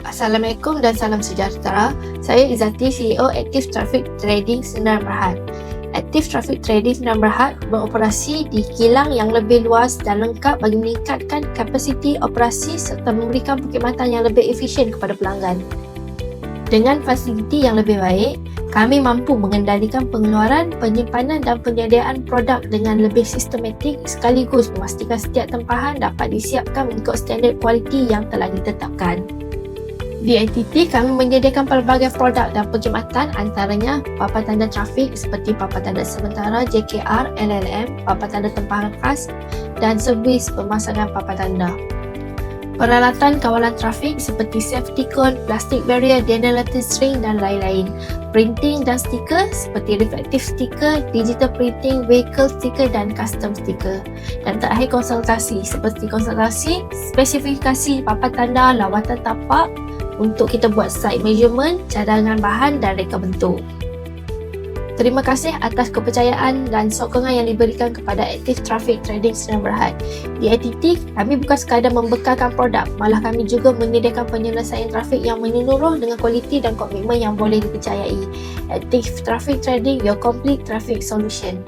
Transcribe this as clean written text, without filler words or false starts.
Assalamualaikum dan salam sejahtera. Saya Izzati, CEO Active Traffic Trading Sdn Bhd. Active Traffic Trading Sdn Bhd beroperasi di kilang yang lebih luas dan lengkap bagi meningkatkan kapasiti operasi serta memberikan perkhidmatan yang lebih efisien kepada pelanggan. Dengan fasiliti yang lebih baik, kami mampu mengendalikan pengeluaran, penyimpanan dan penyediaan produk dengan lebih sistematik sekaligus memastikan setiap tempahan dapat disiapkan mengikut standard kualiti yang telah ditetapkan. Di ITT, kami menyediakan pelbagai produk dan perkhidmatan antaranya papan tanda trafik seperti papan tanda sementara JKR, LLM, papan tanda tempahan khas dan servis pemasangan papan tanda. Peralatan kawalan trafik seperti safety cone, plastic barrier, denialated string dan lain-lain. Printing dan stiker seperti reflective stiker, digital printing, vehicle stiker dan custom stiker. Dan terakhir konsultasi seperti konsultasi, spesifikasi papan tanda, lawatan tapak untuk kita buat site measurement, cadangan bahan dan reka bentuk. Terima kasih atas kepercayaan dan sokongan yang diberikan kepada Active Traffic Trading Sdn Bhd. Di ITT, kami bukan sekadar membekalkan produk, malah kami juga menyediakan penyelesaian trafik yang menyeluruh dengan kualiti dan komitmen yang boleh dipercayai. Active Traffic Trading, your complete traffic solution.